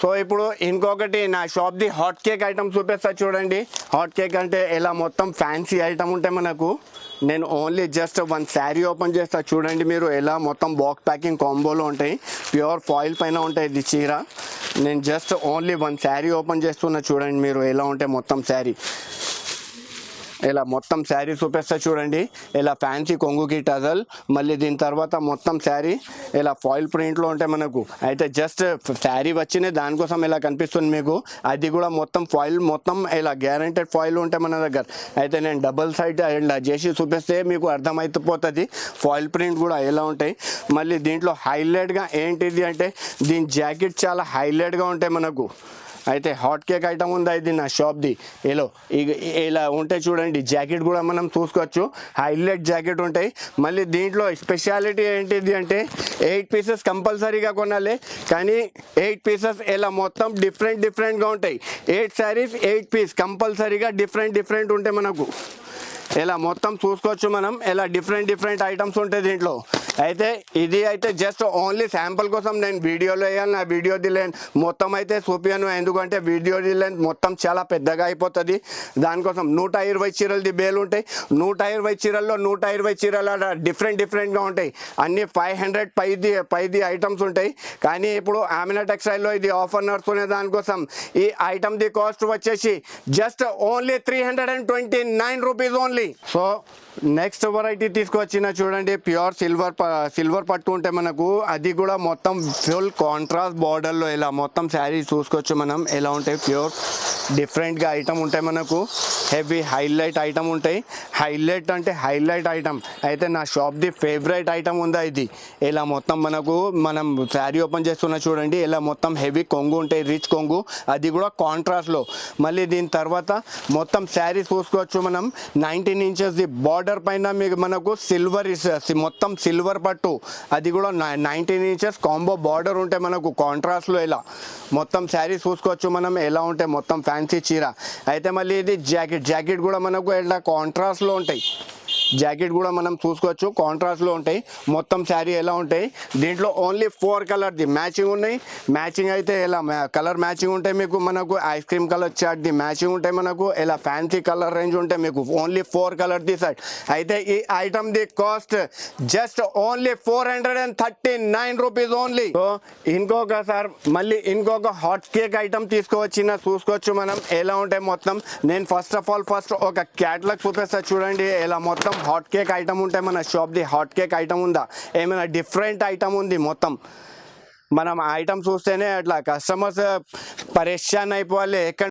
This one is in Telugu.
సో ఇప్పుడు ఇంకొకటి నా షాప్ది హాట్ కేక్ ఐటమ్ చూపిస్తా చూడండి. హాట్ కేక్ అంటే ఇలా మొత్తం ఫ్యాన్సీ ఐటమ్ ఉంటే మనకు నేను only just one sari open చేస్తా చూడండి. మీరు ఎలా మొత్తం బాక్స్ ప్యాకింగ్ కాంబోలో ఉంటాయి, ప్యూర్ ఫాయిల్ పైన ఉంటాయి ఇది చీర. నేను just only one sari open చేస్తున్నా చూడండి మీరు ఎలా ఉంటాయి మొత్తం శారీ. ఇలా మొత్తం శారీ చూపిస్తా చూడండి. ఇలా ఫ్యాన్సీ కొంగుకి టజల్, మళ్ళీ దీని తర్వాత మొత్తం శారీ ఇలా ఫాయిల్ ప్రింట్లో ఉంటాయి మనకు. అయితే జస్ట్ శారీ వచ్చినాయి దానికోసం ఇలా కనిపిస్తుంది మీకు. అది కూడా మొత్తం ఫాయిల్, మొత్తం ఇలా గ్యారంటెడ్ ఫాయిల్ ఉంటాయి మన దగ్గర. అయితే నేను డబుల్ సైడ్ ఇలా చేసి చూపిస్తే మీకు అర్థమైపోతుంది ఫాయిల్ ప్రింట్ కూడా ఎలా ఉంటాయి. మళ్ళీ దీంట్లో హైలైట్గా ఏంటిది అంటే దీని జాకెట్ చాలా హైలైట్గా ఉంటాయి మనకు. అయితే హాట్ కేక్ ఐటమ్ ఉందా ఇది నా షాప్ది. ఇలా ఉంటాయి చూడండి. జాకెట్ కూడా మనం చూసుకోవచ్చు, హైలైట్ జాకెట్ ఉంటాయి. మళ్ళీ దీంట్లో స్పెషాలిటీ ఏంటిది అంటే 8 పీసెస్ కంపల్సరీగా కొనాలి, కానీ 8 పీసెస్ ఇలా మొత్తం డిఫరెంట్గా ఉంటాయి. 8 శారీస్ 8 పీస్ కంపల్సరీగా డిఫరెంట్ ఉంటాయి మనకు. ఇలా మొత్తం చూసుకోవచ్చు మనం, ఇలా డిఫరెంట్ ఐటమ్స్ ఉంటాయి దీంట్లో. అయితే ఇది అయితే జస్ట్ ఓన్లీ శాంపుల్ కోసం నేను వీడియోలో వేయాలి. నా వీడియో లెంత్ మొత్తం అయితే చూపించాను, ఎందుకంటే వీడియో లెంత్ మొత్తం చాలా పెద్దగా అయిపోతుంది. దానికోసం 120 చీరలది బేలు ఉంటాయి. 120 చీరల్లో 120 చీరల డిఫరెంట్గా ఉంటాయి. అన్ని 500 పైది ఐటమ్స్ ఉంటాయి. కానీ ఇప్పుడు ఆమినా టెక్స్టైల్లో ఇది ఆఫర్ నడుస్తున్న దానికోసం ఈ ఐటమ్ది కాస్ట్ వచ్చేసి just only 329 rupees only. So next variety తీసుకొచ్చిన చూడండి, ప్యూర్ సిల్వర్ పట్టు ఉంటే మనకు. అది కూడా మొత్తం ఫుల్ కాంట్రాస్ట్ బార్డర్లో ఇలా మొత్తం శారీ చూసుకోవచ్చు మనం ఎలా ఉంటాయి. ప్యూర్ డిఫరెంట్గా ఐటమ్ ఉంటాయి మనకు. హెవీ హైలైట్ ఐటమ్ ఉంటాయి. హైలైట్ అంటే హైలైట్ ఐటమ్. అయితే నా షాప్ది ఫేవరెట్ ఐటమ్ ఉందా ఇది. ఇలా మొత్తం మనకు మనం శారీ ఓపెన్ చేస్తున్నా చూడండి, ఇలా మొత్తం హెవీ కొంగు ఉంటాయి, రిచ్ కొంగు, అది కూడా కాంట్రాస్ట్లో. మళ్ళీ దీని తర్వాత మొత్తం శారీ చూసుకోవచ్చు మనం. 19 ఇంచెస్ బార్డర్ పైన మీకు మనకు మొత్తం సిల్వర్ పట్టు, అది కూడా 19 ఇంచెస్ కాంబో బార్డర్ ఉంటాయి మనకు కాంట్రాస్ట్లో. ఇలా మొత్తం శారీ చూసుకోవచ్చు మనం ఎలా ఉంటాయి మొత్తం ఫ్యాన్సీ చీర. అయితే మళ్ళీ ఇది జాకెట్ కూడా మనకు ఇలా కాంట్రాస్ట్లో ఉంటాయి. జాకెట్ కూడా మనం చూసుకోవచ్చు కాంట్రాస్ట్లో ఉంటాయి. మొత్తం శారీ ఎలా ఉంటాయి. దీంట్లో ఓన్లీ 4 కలర్ది మ్యాచింగ్ ఉన్నాయి. మ్యాచింగ్ అయితే ఇలా కలర్ మ్యాచింగ్ ఉంటాయి మీకు. మనకు ఐస్ క్రీమ్ కలర్ చాట్ది మ్యాచింగ్ ఉంటాయి మనకు. ఇలా ఫ్యాన్సీ కలర్ రేంజ్ ఉంటాయి మీకు. ఓన్లీ 4 కలర్ది సెట్. అయితే ఈ ఐటమ్ది cost just only 439 rupees only. So మళ్ళీ ఇంకొక హాట్ కేక్ ఐటమ్ తీసుకువచ్చిన చూసుకోవచ్చు మనం ఎలా ఉంటాయి మొత్తం. నేను ఫస్ట్ ఒక క్యాటలాగ్ చూపిస్తా చూడండి. ఇలా మొత్తం హాట్ కేక్ ఐటమ్ ఉంటాయి మన షాప్ది. హాట్ కేక్ ఐటమ్ ఉందా, ఏమైనా డిఫరెంట్ ఐటమ్ ఉంది మొత్తం. మనం ఐటమ్ చూస్తేనే అట్లా కస్టమర్స్ పరేషాన్ అయిపోవాలి.